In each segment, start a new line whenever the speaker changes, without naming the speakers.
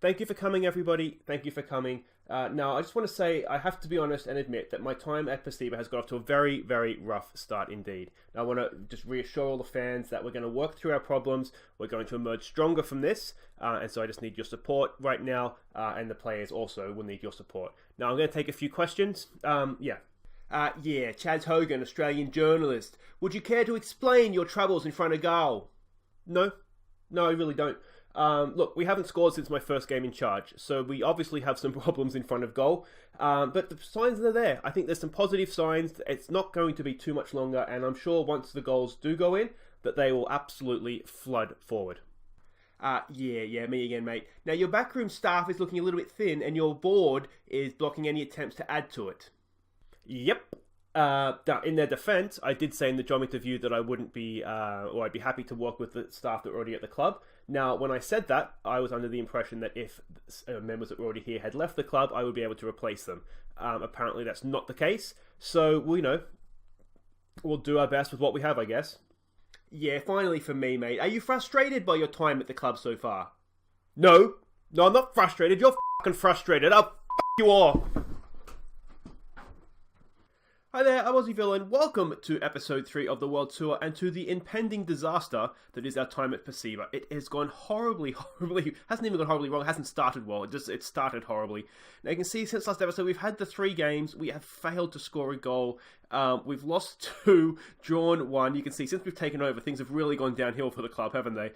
Thank you for coming, everybody. Thank you for coming. Now, I just want to say, I have to be honest and admit that my time at Persiba has got off to a very, very rough start indeed. Now, I want to just reassure all the fans that we're going to work through our problems. We're going to emerge stronger from this. And so I just need your support right now. And the players also will need your support. Now, I'm going to take a few questions. Chaz Hogan, Australian journalist. Would you care to explain your troubles in front of goal? No, I really don't. Look, we haven't scored since my first game in charge, so we obviously have some problems in front of goal, but the signs are there. I think there's some positive signs. It's not going to be too much longer, and I'm sure once the goals do go in, that they will absolutely flood forward. Me again, mate. Now, your backroom staff is looking a little bit thin, and your board is blocking any attempts to add to it. Yep. Now, in their defence, I did say in the job interview that I wouldn't be, or I'd be happy to work with the staff that were already at the club. Now, when I said that, I was under the impression that if members that were already here had left the club, I would be able to replace them. Apparently, that's not the case. So, we'll do our best with what we have, I guess. Yeah, finally for me, mate. Are you frustrated by your time at the club so far? No, I'm not frustrated. You're fucking frustrated. I'll you all. Hi there, I'm Aussie Villain. Welcome to episode 3 of the World Tour and to the impending disaster that is our time at Persiba. It has gone horribly, hasn't even gone horribly wrong, it hasn't started well, it started horribly. Now you can see since last episode we've had the 3 games, we have failed to score a goal, we've lost 2, drawn 1. You can see since we've taken over things have really gone downhill for the club, haven't they?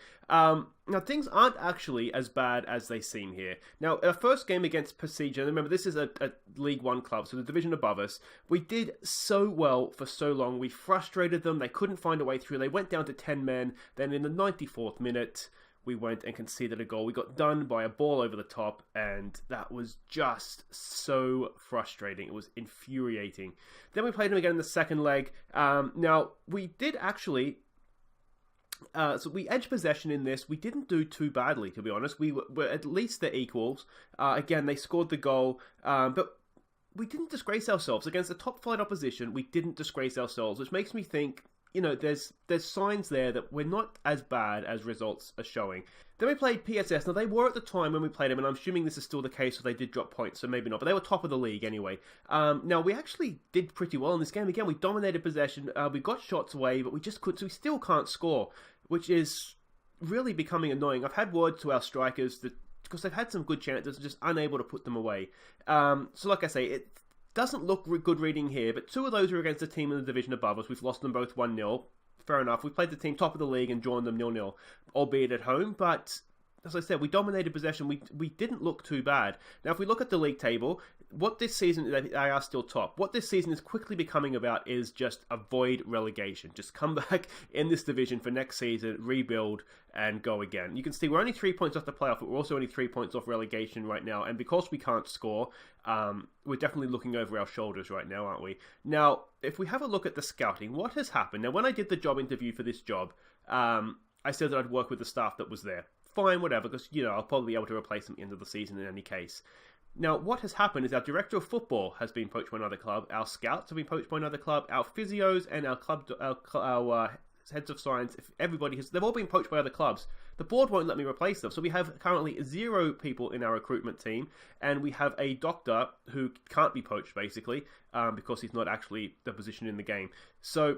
Now things aren't actually as bad as they seem here. Now our first game against Persiba, remember this is a League 1 club, so the division above us, we did so well for so long. We frustrated them. They couldn't find a way through. They went down to 10 men. Then in the 94th minute, we went and conceded a goal. We got done by a ball over the top, and that was just so frustrating. It was infuriating. Then we played them again in the second leg. Now, we did actually... so we edged possession in this. We didn't do too badly, to be honest. We were at least the equals. Again, they scored the goal, but we didn't disgrace ourselves. Against the top flight opposition, we didn't disgrace ourselves, which makes me think, there's signs there that we're not as bad as results are showing. Then we played PSS. Now, they were at the time when we played them, and I'm assuming this is still the case, so they did drop points, so maybe not, but they were top of the league anyway. Now, we actually did pretty well in this game. Again, we dominated possession, we got shots away, but we just couldn't, so we still can't score, which is really becoming annoying. I've had word to our strikers that because they've had some good chances, just unable to put them away. So like I say, it doesn't look good reading here, but 2 of those are against the team in the division above us. We've lost them both 1-0. Fair enough. We played the team top of the league and drawn them 0-0, albeit at home, but as I said, we dominated possession. We didn't look too bad. Now, if we look at the league table, what this season, they are still top. What this season is quickly becoming about is just avoid relegation. Just come back in this division for next season, rebuild, and go again. You can see we're only 3 points off the playoff, but we're also only 3 points off relegation right now. And because we can't score, we're definitely looking over our shoulders right now, aren't we? Now, if we have a look at the scouting, what has happened? Now, when I did the job interview for this job, I said that I'd work with the staff that was there. Fine, whatever, because, I'll probably be able to replace them at the end of the season in any case. Now, what has happened is our director of football has been poached by another club, our scouts have been poached by another club, our physios and our heads of science, they've all been poached by other clubs. The board won't let me replace them, so we have currently 0 people in our recruitment team, and we have a doctor who can't be poached, basically, because he's not actually the position in the game. So,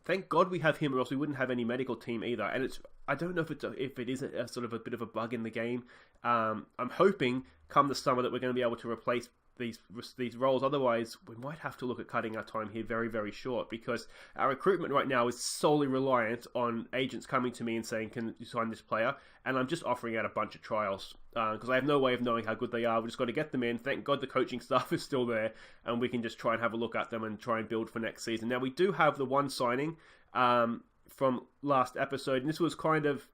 thank God we have him, or else we wouldn't have any medical team either. And I don't know if it is a sort of a bit of a bug in the game. I'm hoping come the summer that we're going to be able to replace these roles. Otherwise, we might have to look at cutting our time here very, very short, because our recruitment right now is solely reliant on agents coming to me and saying, can you sign this player? And I'm just offering out a bunch of trials because I have no way of knowing how good they are. We just got to get them in. Thank God the coaching staff is still there, and we can just try and have a look at them and try and build for next season. Now, we do have the one signing from last episode, and this was kind of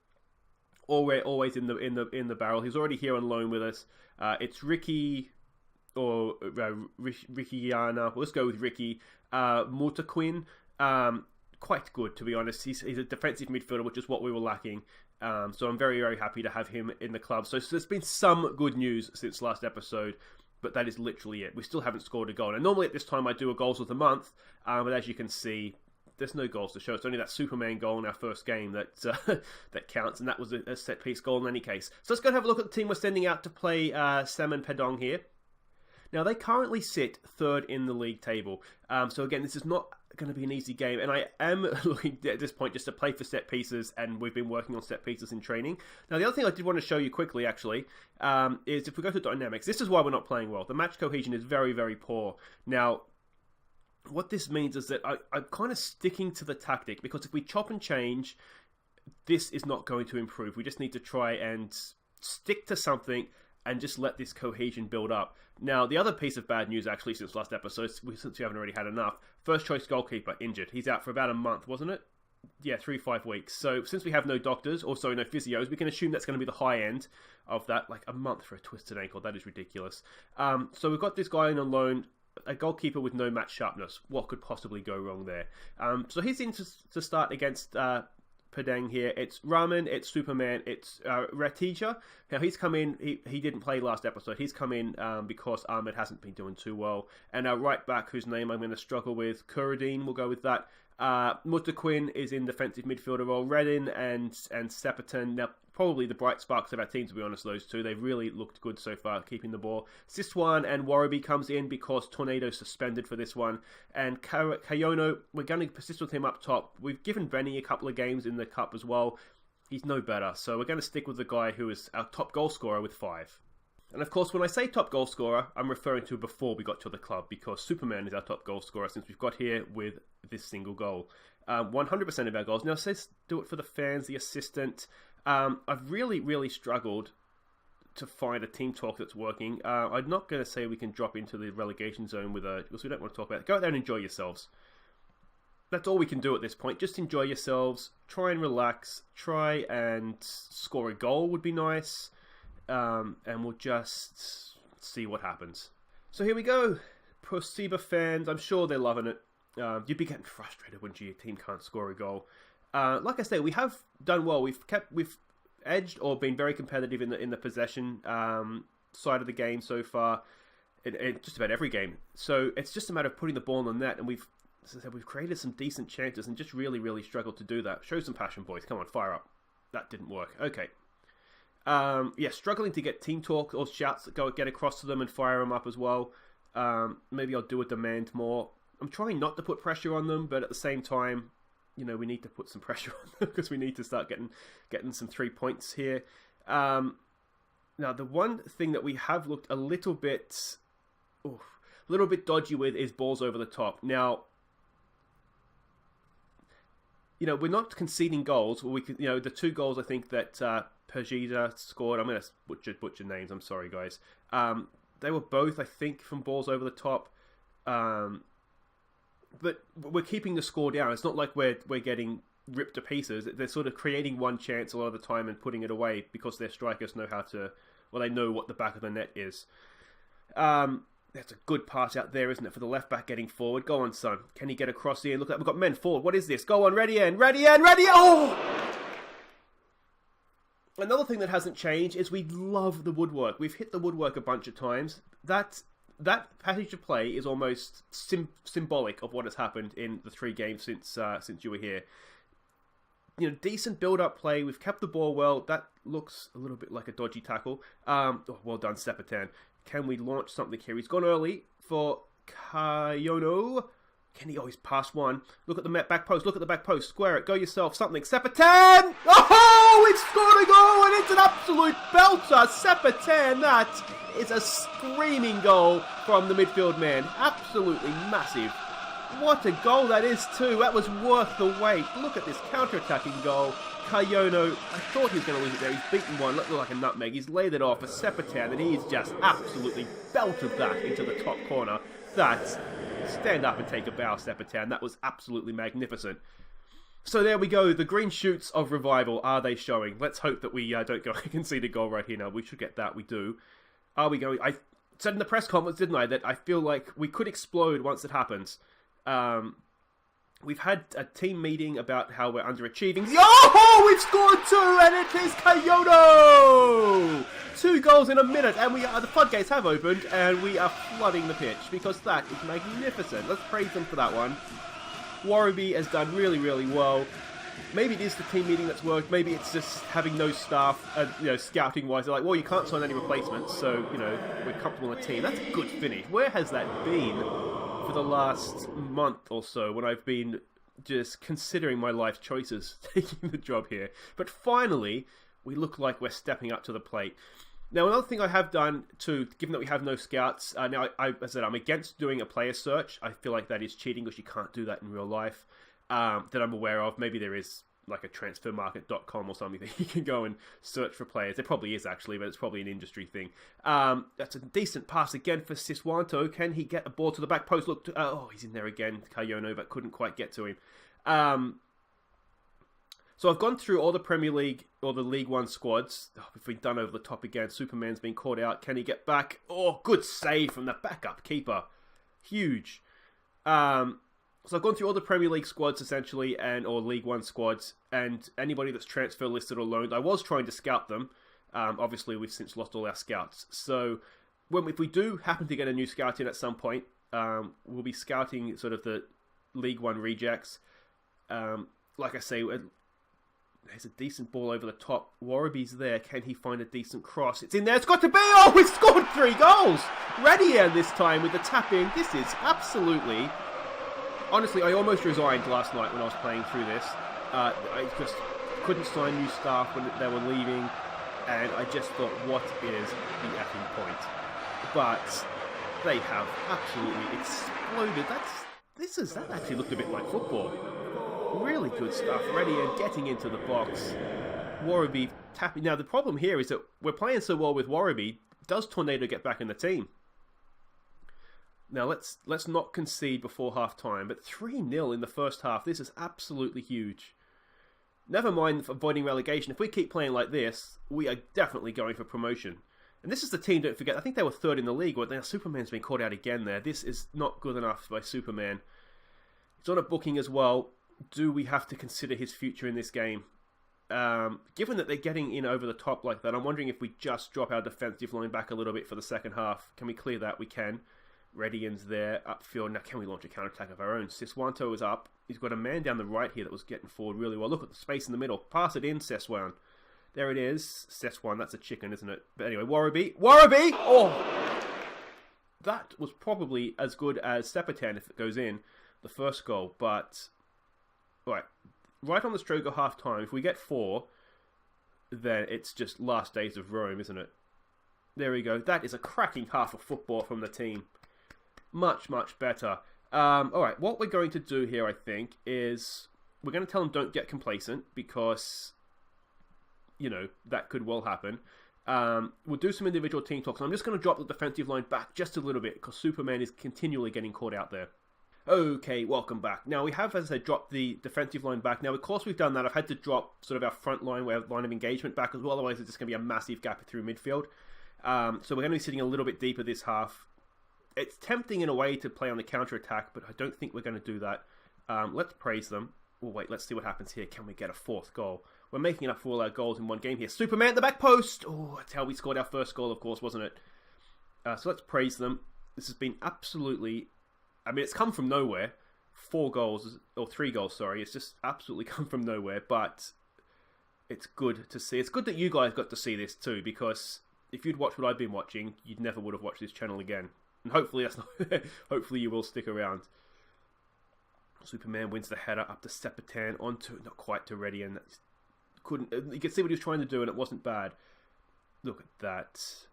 always in the barrel. He's already here on loan with us. It's Ricky. Or Rickyana. Well, let's go with Ricky. Mutaquin. Quite good, to be honest. He's a defensive midfielder, which is what we were lacking. So I'm very, very happy to have him in the club. So there's been some good news since last episode, but that is literally it. We still haven't scored a goal. And normally at this time I do a goals of the month, but as you can see, there's no goals to show. It's only that Superman goal in our first game that that counts, and that was a set-piece goal in any case. So let's go and have a look at the team we're sending out to play Semen Padang here. Now, they currently sit third in the league table. So again, this is not going to be an easy game, and I am looking at this point just to play for set pieces, and we've been working on set pieces in training. Now, the other thing I did want to show you quickly, actually, is if we go to dynamics, this is why we're not playing well. The match cohesion is very, very poor. Now, what this means is that I'm kind of sticking to the tactic, because if we chop and change, this is not going to improve. We just need to try and stick to something and just let this cohesion build up. Now, the other piece of bad news, actually, since last episode, since we haven't already had enough, first choice goalkeeper injured. He's out for about a month, wasn't it? Yeah, 3-5 weeks. So, since we have no doctors, no physios, we can assume that's going to be the high end of that. Like, a month for a twisted ankle. That is ridiculous. So, we've got this guy in on loan, a goalkeeper with no match sharpness. What could possibly go wrong there? So, he's in to start against Padang here. It's Ramen, it's Superman, it's Ratija. Now, he's come in, he didn't play last episode. He's come in because Ahmed hasn't been doing too well. And our right back, whose name I'm going to struggle with, Kuradin, we'll go with that. Mutaquin is in defensive midfielder role. Redin and Sepatan, now probably the bright sparks of our team, to be honest, those two. They've really looked good so far, keeping the ball. Siswan and Warraby comes in because Tornado suspended for this one. And Kayono, we're going to persist with him up top. We've given Benny a couple of games in the cup as well. He's no better, so we're going to stick with the guy who is our top goal scorer with 5. And of course, when I say top goal scorer, I'm referring to before we got to the club, because Superman is our top goal scorer since we've got here with this single goal. 100% of our goals. Now, it says do it for the fans, the assistant. I've really, really struggled to find a team talk that's working. I'm not going to say we can drop into the relegation zone because we don't want to talk about it. Go out there and enjoy yourselves. That's all we can do at this point. Just enjoy yourselves. Try and relax. Try and score a goal would be nice. And we'll just see what happens. So here we go. Persiba fans, I'm sure they're loving it. You'd be getting frustrated when your team can't score a goal. Like I say, we have done well. We've edged or been very competitive in the possession side of the game so far, in just about every game. So it's just a matter of putting the ball in the net, and we've created some decent chances and just really, really struggled to do that. Show some passion, boys. Come on, fire up. That didn't work. Okay. Struggling to get team talk or shouts that get across to them and fire them up as well. Maybe I'll do a demand more. I'm trying not to put pressure on them, but at the same time, we need to put some pressure on them because we need to start getting some 3 points here. Now, the one thing that we have looked a little bit dodgy with is balls over the top. Now, we're not conceding goals. We can, the 2 goals I think that Persiba scored. I'm going to butcher names. I'm sorry, guys. They were both, I think, from balls over the top. But we're keeping the score down. It's not like we're getting ripped to pieces. They're sort of creating one chance a lot of the time and putting it away because their strikers know they know what the back of the net is. That's a good pass out there, isn't it, for the left back getting forward. Go on, son. Can he get across here? Look, we've got men forward. What is this? Go on, ready in. Oh! Another thing that hasn't changed is we love the woodwork. We've hit the woodwork a bunch of times. That passage of play is almost symbolic of what has happened in the 3 games since you were here. Decent build-up play. We've kept the ball well. That looks a little bit like a dodgy tackle. Well done, Sepatan. Can we launch something here? He's gone early for Kayono. Can he? Oh, he's past one. Look at the back post. Look at the back post. Square it. Go yourself. Something. Sepatan! Oh, it's scored a goal, and it's an absolute belter. Sepatan, that is a screaming goal from the midfield man. Absolutely massive. What a goal that is, too. That was worth the wait. Look at this counter-attacking goal. Kayono, I thought he was going to lose it there. He's beaten one, looked like a nutmeg. He's laid it off for Sepatan, and he's just absolutely belted that into the top corner. Stand up and take a bow, Sepatan. That was absolutely magnificent. So there we go. The green shoots of revival, are they showing? Let's hope that we don't go concede a goal right here now. We should get that. We do. Are we going? I said in the press conference, didn't I, that I feel like we could explode once it happens. We've had a team meeting about how we're underachieving. Oh, we've scored 2, and it is Kayono! 2 goals in a minute, and the floodgates have opened, and we are flooding the pitch, because that is magnificent. Let's praise them for that one. Warraby has done really, really well. Maybe it is the team meeting that's worked. Maybe it's just having no staff, scouting-wise. They're like, well, you can't sign any replacements, so, we're comfortable in the team. That's a good finish. Where has that been for the last month or so when I've been just considering my life choices, taking the job here? But finally, we look like we're stepping up to the plate. Now, another thing I have done, too, given that we have no scouts, now, as I said, I'm against doing a player search. I feel like that is cheating because you can't do that in real life. That I'm aware of. Maybe there is like a transfermarket.com or something that you can go and search for players. There probably is actually, but it's probably an industry thing. That's a decent pass again for Siswanto. Can he get a ball to the back post? Look, he's in there again. Kayono, but couldn't quite get to him. So I've gone through all the Premier League or the League One squads. We've been done over the top again. Superman's been caught out. Can he get back? Oh, good save from the backup keeper. Huge. So I've gone through all the Premier League squads, essentially, or League One squads, and anybody that's transfer listed or loaned. I was trying to scout them. Obviously, we've since lost all our scouts. So if we do happen to get a new scout in at some point, we'll be scouting sort of the League One rejects. Like I say, there's a decent ball over the top. Warraby's there. Can he find a decent cross? It's in there. It's got to be. Oh, we scored 3 goals! Redian this time with the tap in. This is absolutely... Honestly, I almost resigned last night when I was playing through this. I just couldn't sign new staff when they were leaving, and I just thought, what is the effing point? But they have absolutely exploded. That actually looked a bit like football. Really good stuff. Ready and getting into the box. Warraby tapping. Now the problem here is that we're playing so well with Warraby. Does Tornado get back in the team? Now, let's not concede before half-time, but 3-0 in the first half. This is absolutely huge. Never mind avoiding relegation. If we keep playing like this, we are definitely going for promotion. And this is the team, don't forget, I think they were 3rd in the league. Now, Superman's been caught out again there. This is not good enough by Superman. He's on a booking as well. Do we have to consider his future in this game? Given that they're getting in over the top like that, I'm wondering if we just drop our defensive line back a little bit for the second half. Can we clear that? We can. Redian's there, upfield. Now, can we launch a counter-attack of our own? Siswanto is up. He's got a man down the right here that was getting forward really well. Look at the space in the middle. Pass it in, Seswan. There it is. Seswan, that's a chicken, isn't it? But anyway, Warraby! Oh! That was probably as good as Sepatan if it goes in, the first goal. But, right on the stroke of half-time, if we get 4, then it's just last days of Rome, isn't it? There we go. That is a cracking half of football from the team. Much, much better. Alright, what we're going to do here, I think, is we're going to tell them don't get complacent because, that could well happen. We'll do some individual team talks. I'm just going to drop the defensive line back just a little bit because Superman is continually getting caught out there. Okay, welcome back. Now, we have, as I said, dropped the defensive line back. Now, of course, we've done that. I've had to drop sort of our front line, line of engagement back as well. Otherwise, it's just going to be a massive gap through midfield. So we're going to be sitting a little bit deeper this half. It's tempting in a way to play on the counter-attack, but I don't think we're going to do that. Let's praise them. Oh, wait, let's see what happens here. Can we get a 4th goal? We're making up for all our goals in one game here. Superman at the back post! Oh, that's how we scored our first goal, of course, wasn't it? So let's praise them. This has been absolutely... I mean, it's come from nowhere. 4 goals, or 3 goals, sorry. It's just absolutely come from nowhere, but it's good to see. It's good that you guys got to see this too, because if you'd watched what I've been watching, you never would have watched this channel again. And hopefully that's not. Hopefully you will stick around. Superman wins the header up to Sepatan, onto not quite to Redian. Couldn't. You can see what he was trying to do, and it wasn't bad. Look at that.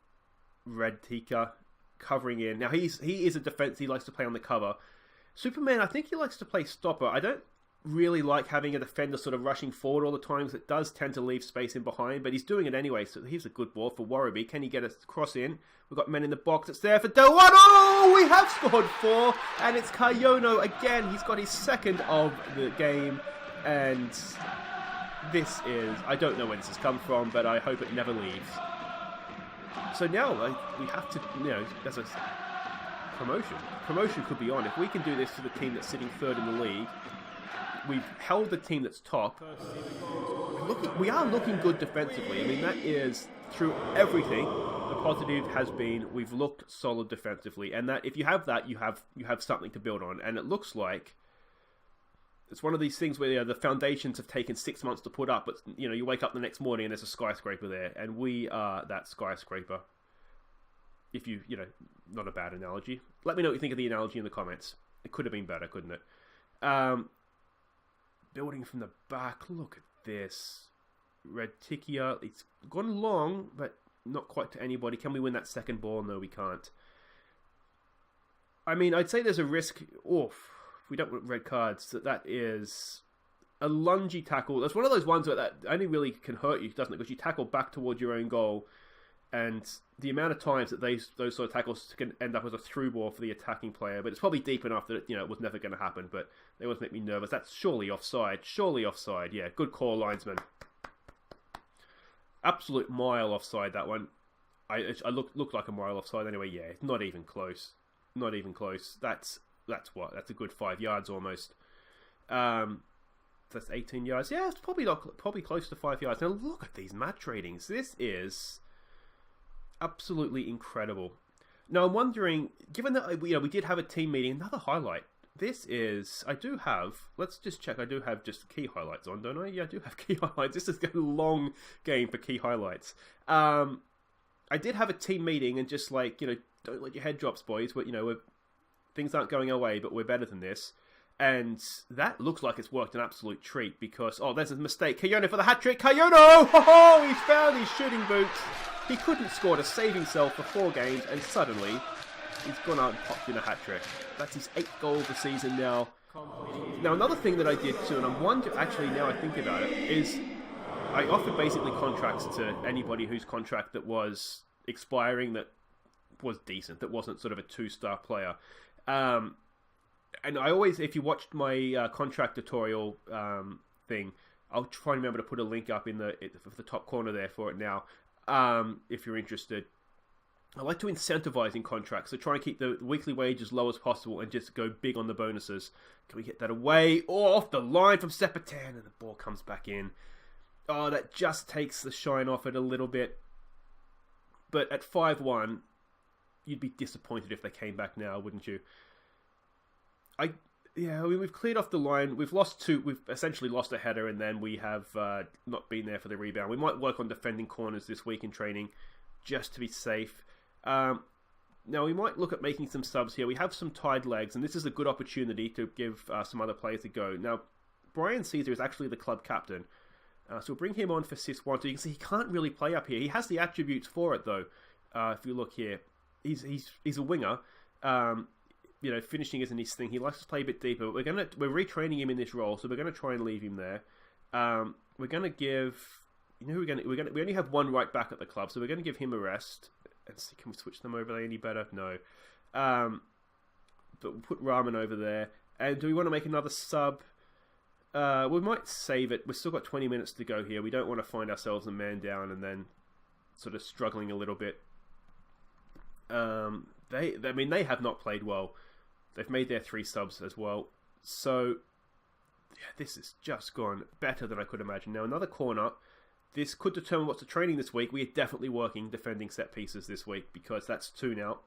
Red Tika covering in. Now he is a defense. He likes to play on the cover. Superman, I think he likes to play stopper. I don't really like having a defender sort of rushing forward all the time, because it does tend to leave space in behind, but he's doing it anyway, so here's a good ball for Warraby. Can he get a cross in? We've got men in the box. It's there for Del One. Oh, we have scored 4, and it's Kayono again. He's got his 2nd of the game, and this is... I don't know where this has come from, but I hope it never leaves. So now we have to, as a promotion. Promotion could be on. If we can do this to the team that's sitting 3rd in the league, we've held the team that's top. We are looking good defensively. I mean, that is, through everything, the positive has been we've looked solid defensively. And that if you have that, you have something to build on. And it looks like It's one of these things where the foundations have taken 6 months to put up, but you wake up the next morning and there's a skyscraper there, and we are that skyscraper. If not a bad analogy. Let me know what you think of the analogy in the comments. It could have been better, couldn't it? Building from the back. Look at this. Reticia. It's gone long, but not quite to anybody. Can we win that second ball? No, we can't. I mean, I'd say there's a risk. If we don't want red cards, that is a lungy tackle. That's one of those ones where that only really can hurt you, doesn't it? Because you tackle back towards your own goal. And the amount of times that those sort of tackles can end up as a through ball for the attacking player, but it's probably deep enough that it was never going to happen. But they always make me nervous. That's surely offside. Surely offside. Yeah, good call, linesman. Absolute mile offside, that one. I looked like a mile offside anyway. Yeah, it's not even close. Not even close. That's what? That's a good 5 yards almost. That's 18 yards. Yeah, it's probably close to 5 yards. Now look at these match ratings. This is absolutely incredible. Now I'm wondering, given that we did have a team meeting, another highlight. This is, let's just check. I do have just key highlights on, don't I? Yeah, I do have key highlights. This is a long game for key highlights. I did have a team meeting and just don't let your head drop, boys. But things aren't going our way, but we're better than this. And that looks like it's worked an absolute treat because, there's a mistake. Kayono for the hat-trick. Kayono! Oh, he's found his shooting boots. He couldn't score to save himself for 4 games, and suddenly he's gone out and popped in a hat-trick. That's his 8th goal of the season now. Now, another thing that I did too, and I'm wondering, actually, now I think about it, is I offered basically contracts to anybody whose contract that was expiring that was decent, that wasn't sort of a 2-star player. And I always, if you watched my contract tutorial thing, I'll try and remember to put a link up in the top corner there for it now, if you're interested. I like to incentivize in contracts, so try and keep the weekly wage as low as possible and just go big on the bonuses. Can we get that away? Off the line from Sepen, and the ball comes back in. Oh, that just takes the shine off it a little bit. But at 5-1, you'd be disappointed if they came back now, wouldn't you? We've cleared off the line. We've lost 2. We've essentially lost a header, and then we have not been there for the rebound. We might work on defending corners this week in training, just to be safe. Now, we might look at making some subs here. We have some tied legs, and this is a good opportunity to give some other players a go. Now, Brian Caesar is actually the club captain, so we'll bring him on for Sis 1. So you can see he can't really play up here. He has the attributes for it, though. If you look here, he's a winger. Finishing isn't his thing. He likes to play a bit deeper. But we're retraining him in this role, so we're gonna try and leave him there. We're gonna give. We only have one right back at the club, so we're gonna give him a rest. And see, can we switch them over there any better? No. But we'll put Ramen over there. And do we want to make another sub? We might save it. We've still got 20 minutes to go here. We don't want to find ourselves a man down and then sort of struggling a little bit. They have not played well. They've made their 3 subs as well. So, yeah, this has just gone better than I could imagine. Now, another corner. This could determine what's the training this week. We are definitely working defending set pieces this week because that's 2 now.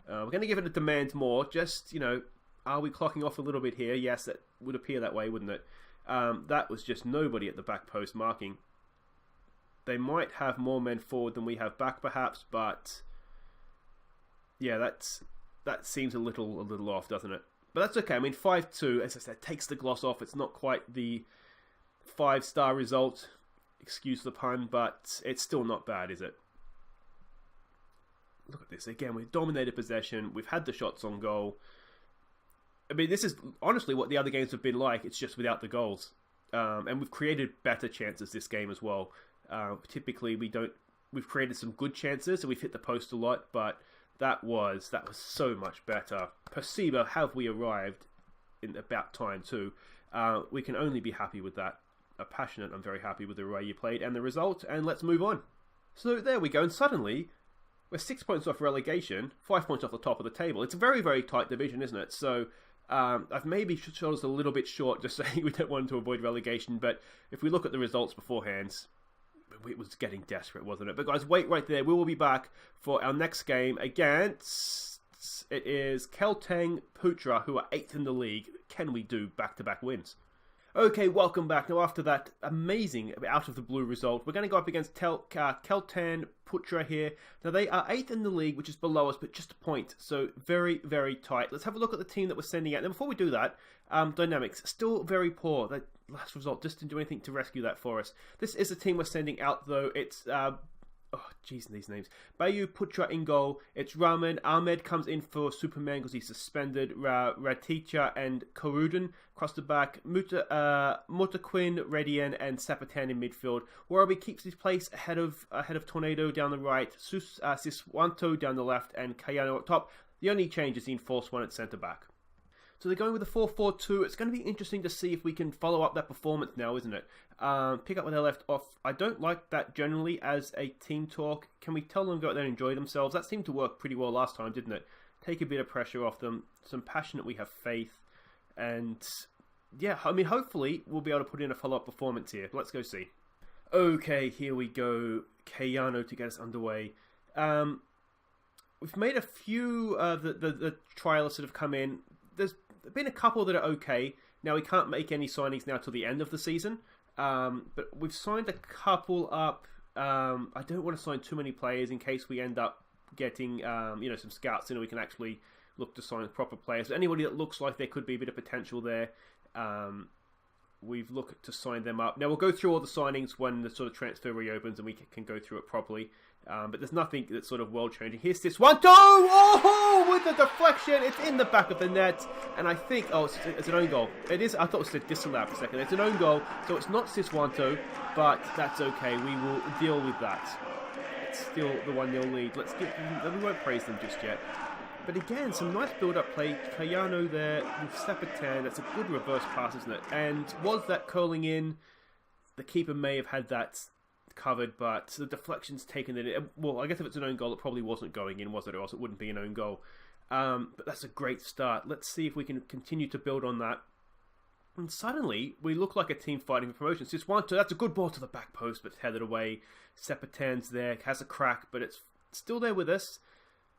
We're going to give it a demand more. Just, are we clocking off a little bit here? Yes, that would appear that way, wouldn't it? That was just nobody at the back post marking. They might have more men forward than we have back, perhaps, but yeah, that seems a little off, doesn't it? But that's okay. I mean, 5-2, as I said, takes the gloss off. It's not quite the 5-star result. Excuse the pun, but it's still not bad, is it? Look at this. Again, we've dominated possession. We've had the shots on goal. I mean, this is honestly what the other games have been like. It's just without the goals. And we've created better chances this game as well. Typically, we've created some good chances, and we've hit the post a lot, but that was so much better. Persiba, have we arrived in about time too? We can only be happy with that. I'm very happy with the way you played and the result, and let's move on. So there we go, and suddenly we're 6 points off relegation, 5 points off the top of the table. It's a very, very tight division, isn't it? So I've maybe shot us a little bit short just saying we don't want to avoid relegation, but if we look at the results beforehand, it was getting desperate, wasn't it? But guys, wait right there. We will be back for our next game against, it is Kalteng Putra, who are 8th in the league. Can we do back-to-back wins? Okay, welcome back. Now, after that amazing out-of-the-blue result, we're going to go up against Kalteng, Putra here. Now, they are 8th in the league, which is below us, but just a point. So, very, very tight. Let's have a look at the team that we're sending out. Now, before we do that, dynamics, still very poor. That last result just didn't do anything to rescue that for us. This is the team we're sending out, though. It's... oh, jeez, these names. Bayu, Putra in goal. It's Raman. Ahmed comes in for Superman because he's suspended. Raticha and Karudin across the back. Mutaquin, Redian, and Sapatan in midfield. Warabi keeps his place ahead of Tornado down the right. Siswanto down the left, and Kayano up top. The only change is the enforced one at centre back. So they're going with a 4-4-2. It's going to be interesting to see if we can follow up that performance now, isn't it? Pick up where they left off. I don't like that generally as a team talk. Can we tell them to go out there and enjoy themselves? That seemed to work pretty well last time, didn't it? Take a bit of pressure off them. Some passion that we have faith. And yeah, I mean, hopefully we'll be able to put in a follow-up performance here. Let's go see. Okay, here we go. Kayano to get us underway. We've made a few the trialists that have come in. There's been a couple that are okay. Now, we can't make any signings now till the end of the season. But we've signed a couple up. I don't want to sign too many players in case we end up getting some scouts in and we can actually look to sign proper players. But anybody that looks like there could be a bit of potential there, we've looked to sign them up. Now, we'll go through all the signings when the sort of transfer reopens and we can go through it properly. But there's nothing that's sort of world-changing. Here's this one. Oh, with the deflection. It's in the back of the net. And I think, it's an own goal. It is. I thought it was disallowed for a second. It's an own goal. So it's not Siswanto, but that's okay. We will deal with that. It's still the 1-0 lead. We won't praise them just yet. But again, some nice build-up play. Kayano there with Sepatan. That's a good reverse pass, isn't it? And was that curling in? The keeper may have had that covered, but the deflection's taken it. Well, I guess if it's an own goal, it probably wasn't going in, was it? Or else it wouldn't be an own goal. But that's a great start. Let's see if we can continue to build on that. And suddenly, we look like a team fighting for promotion. Siswanto, that's a good ball to the back post, but it's headed away. Sepatan's there, has a crack, but it's still there with us.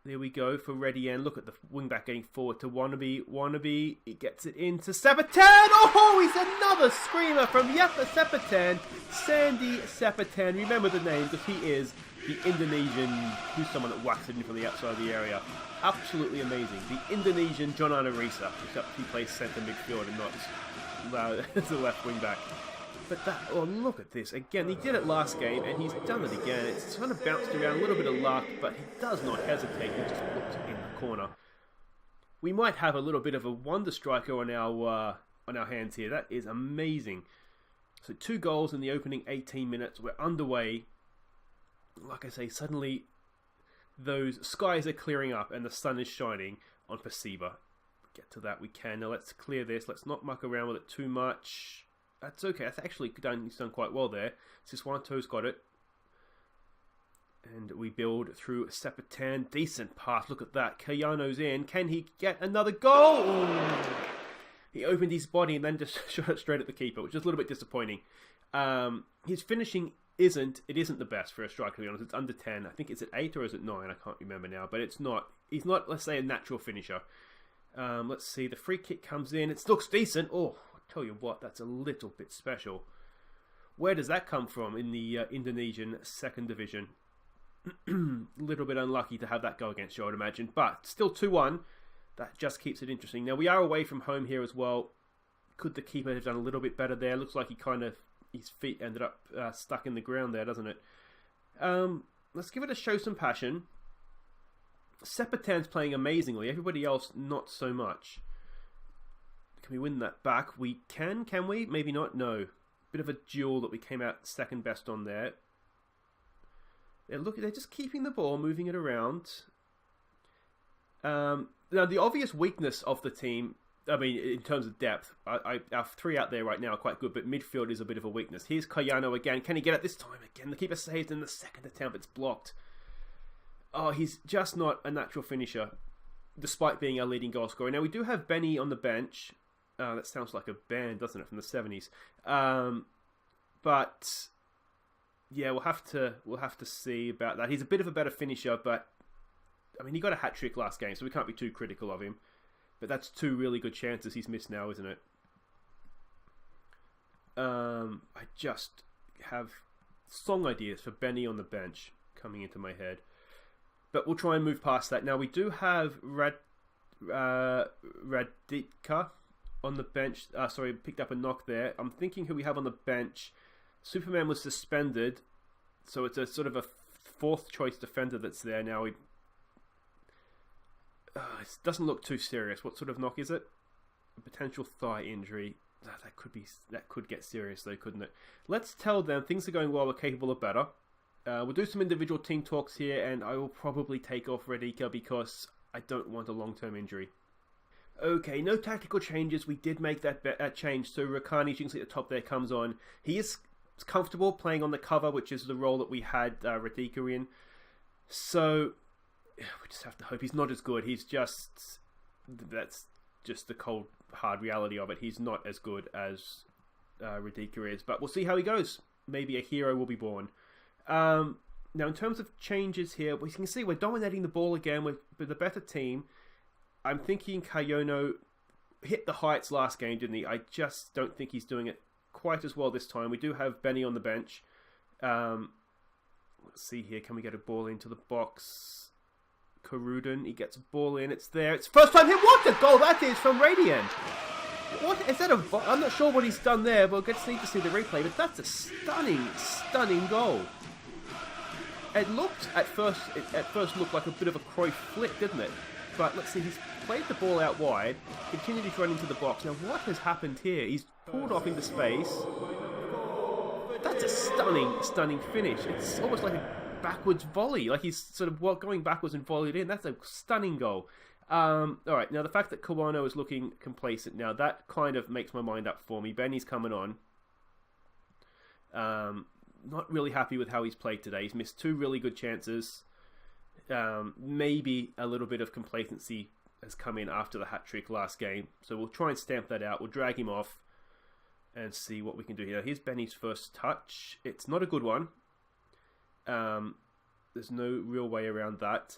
There we go for Redian. Look at the wingback getting forward to Wannabe. He gets it into Sepatan. Oh, he's another screamer from Sepatan. Sandy Sepatan. Remember the name because he is the Indonesian, who's someone that whacks it in from the outside of the area. Absolutely amazing. The Indonesian John Anarisa, except he plays centre midfield and not as a left wingback. But look at this. Again, he did it last game, and he's done it again. It's kind of bounced around, a little bit of luck, but he does not hesitate. He just looks in the corner. We might have a little bit of a wonder striker on our hands here. That is amazing. So 2 goals in the opening 18 minutes. We're underway. Like I say, suddenly those skies are clearing up, and the sun is shining on Persiba. Get to that we can. Now let's clear this. Let's not muck around with it too much. That's okay. That's actually he's done quite well there. Siswanto's got it. And we build through Sepatan. Decent pass. Look at that. Kayano's in. Can he get another goal? Ooh. He opened his body and then just shot it straight at the keeper, which is a little bit disappointing. His finishing isn't the best for a striker, to be honest. It's under 10. I think it's at 8 or is it 9? I can't remember now. But it's not. He's not, let's say, a natural finisher. Let's see. The free kick comes in. It looks decent. Oh, tell you what, that's a little bit special. Where does that come from in the Indonesian second division? Little bit unlucky to have that go against you, I would imagine. But still 2-1. That just keeps it interesting. Now, we are away from home here as well. Could the keeper have done a little bit better there? Looks like his feet ended up stuck in the ground there, doesn't it? Let's give it a show some passion. Sepatan's playing amazingly. Everybody else, not so much. Can we win that back? We can we? Maybe not. No. Bit of a duel that we came out second best on there. They're just keeping the ball, moving it around. Now, the obvious weakness of the team, I mean, in terms of depth, our 3 out there right now are quite good, but midfield is a bit of a weakness. Here's Kayano again. Can he get it this time? Again, the keeper saves in the second attempt. It's blocked. Oh, he's just not a natural finisher, despite being our leading goal scorer. Now, we do have Benny on the bench. That sounds like a band, doesn't it, from the 70s? But yeah, we'll have to see about that. He's a bit of a better finisher, but I mean, he got a hat trick last game, so we can't be too critical of him. But that's 2 really good chances he's missed now, isn't it? I just have song ideas for Benny on the bench coming into my head. But we'll try and move past that. Now, we do have Radica on the bench. Sorry, picked up a knock there. I'm thinking who we have on the bench. Superman was suspended, so it's a sort of a fourth choice defender that's there now. It doesn't look too serious. What sort of knock is it? A potential thigh injury. That could get serious though, couldn't it? Let's tell them things are going well. We're capable of better. We'll do some individual team talks here, and I will probably take off Radica because I don't want a long-term injury. Okay, no tactical changes. We did make that change. So Rakani, as you can see at the top there, comes on. He is comfortable playing on the cover, which is the role that we had Radica in. So we just have to hope he's not as good. That's just the cold, hard reality of it. He's not as good as Radica is. But we'll see how he goes. Maybe a hero will be born. Now, in terms of changes here, we can see we're dominating the ball again with a better team. I'm thinking Kayono hit the heights last game, didn't he? I just don't think he's doing it quite as well this time. We do have Benny on the bench. Let's see here. Can we get a ball into the box? Karudin, he gets a ball in. It's there. It's first time hit. What a goal that is from Radiant. What is that? I'm not sure what he's done there, but we'll just need to see the replay. But that's a stunning goal. It looked at first looked like a bit of a Cruyff flick, didn't it? But let's see, he's played the ball out wide, continued to run into the box. Now what has happened here? He's pulled off into space. That's a stunning finish. It's almost like a backwards volley, like he's sort of going backwards and volleyed in. That's a stunning goal. Alright, now the fact that Kawano is looking complacent now, that kind of makes my mind up for me. Benny's coming on. Not really happy with how he's played today. He's missed 2 really good chances. Maybe a little bit of complacency has come in after the hat-trick last game. So we'll try and stamp that out. We'll drag him off and see what we can do here. Here's Benny's first touch. It's not a good one. There's no real way around that.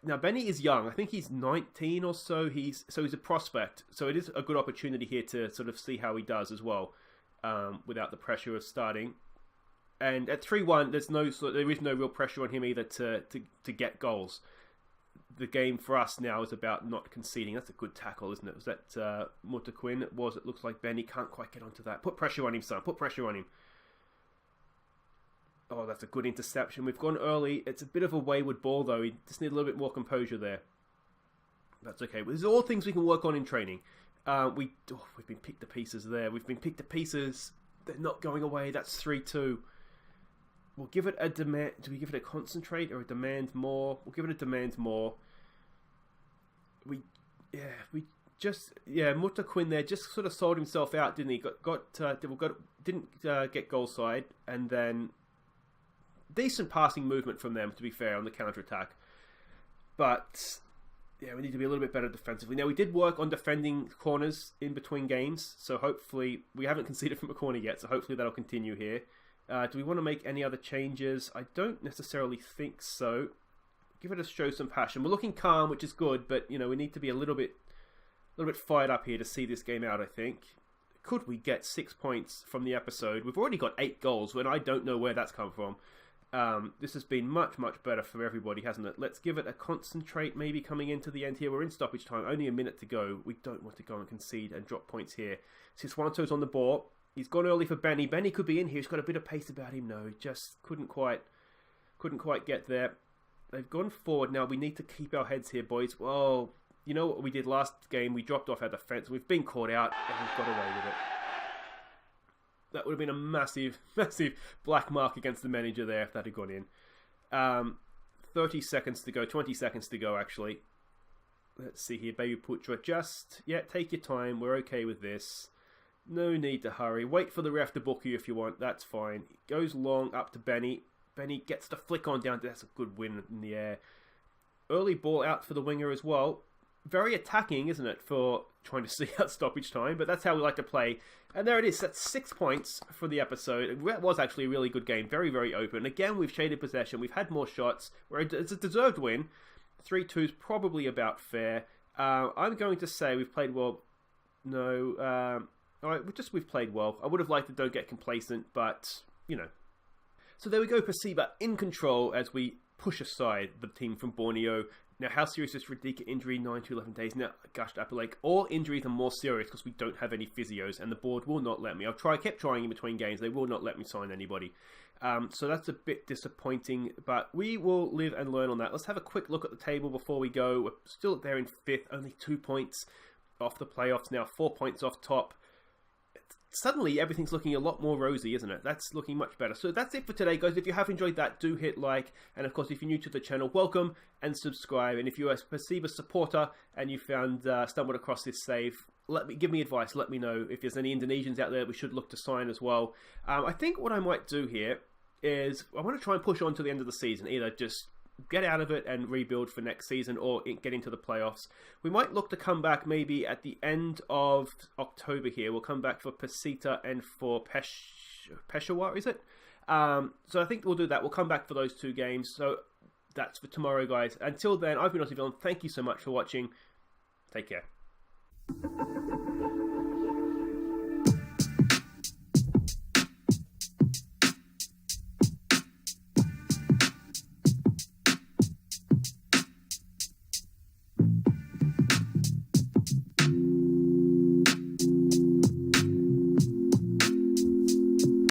Now, Benny is young. I think he's 19 or so. He's a prospect. So it is a good opportunity here to sort of see how he does as well, without the pressure of starting. And at 3-1, there is no real pressure on him either to get goals. The game for us now is about not conceding. That's a good tackle, isn't it? Was that Mutaquin? It was. It looks like Benny can't quite get onto that. Put pressure on him, son. Put pressure on him. Oh, that's a good interception. We've gone early. It's a bit of a wayward ball, though. We just need a little bit more composure there. That's okay. These are all things we can work on in training. We've been picked to pieces there. We've been picked to pieces. They're not going away. That's 3-2. We'll give it a demand. Do we give it a concentrate or a demand more? We'll give it a demand more. Mutta Quinn there just sort of sold himself out, didn't he? Didn't get goal side, and then decent passing movement from them, to be fair, on the counter attack. But yeah, we need to be a little bit better defensively. Now, we did work on defending corners in between games, so hopefully we haven't conceded from a corner yet. So hopefully that'll continue here. Do we want to make any other changes? I don't necessarily think so. Give it a show some passion. We're looking calm, which is good, but we need to be a little bit fired up here to see this game out, I think. Could we get 6 points from the episode? We've already got 8 goals, and I don't know where that's come from. This has been much better for everybody, hasn't it? Let's give it a concentrate maybe coming into the end here. We're in stoppage time, only a minute to go. We don't want to go and concede and drop points here. Siswanto's on the ball. He's gone early for Benny. Benny could be in here. He's got a bit of pace about him. No, just couldn't quite get there. They've gone forward. Now we need to keep our heads here, boys. Well, you know what we did last game? We dropped off our defence. We've been caught out and we've got away with it. That would have been a massive black mark against the manager there if that had gone in. 30 seconds to go. 20 seconds to go, actually. Let's see here. Baby Putra. Take your time. We're okay with this. No need to hurry. Wait for the ref to book you if you want. That's fine. Goes long up to Benny. Benny gets the flick on down. That's a good win in the air. Early ball out for the winger as well. Very attacking, isn't it, for trying to see out stoppage time? But that's how we like to play. And there it is. That's 6 points for the episode. That was actually a really good game. Very open. Again, we've shaded possession. We've had more shots. It's a deserved win. 3-2 is probably about fair. I'm going to say we've played well. No. All right, we've played well. I would have liked to don't get complacent, but, So there we go, Persiba in control as we push aside the team from Borneo. Now, how serious is Radika injury? 9 to 11 days. Now, gosh, Like, all injuries are more serious because we don't have any physios, and the board will not let me. Kept trying in between games. They will not let me sign anybody. So that's a bit disappointing, but we will live and learn on that. Let's have a quick look at the table before we go. We're still there in 5th, only 2 points off the playoffs now, 4 points off top. Suddenly, everything's looking a lot more rosy, isn't it? That's looking much better. So that's it for today, guys. If you have enjoyed that, do hit like. And of course, if you're new to the channel, welcome and subscribe. And if you're a Persiba supporter and you stumbled across this save, give me advice. Let me know if there's any Indonesians out there we should look to sign as well. I think what I might do here is I want to try and push on to the end of the season. Either just get out of it and rebuild for next season, or get into the playoffs. We might look to come back maybe at the end of October here. We'll come back for Pesita and for Peshawar, is it? So I think we'll do that. We'll come back for those 2 games. So that's for tomorrow, guys. Until then, I've been Aussie Villain. Thank you so much for watching. Take care.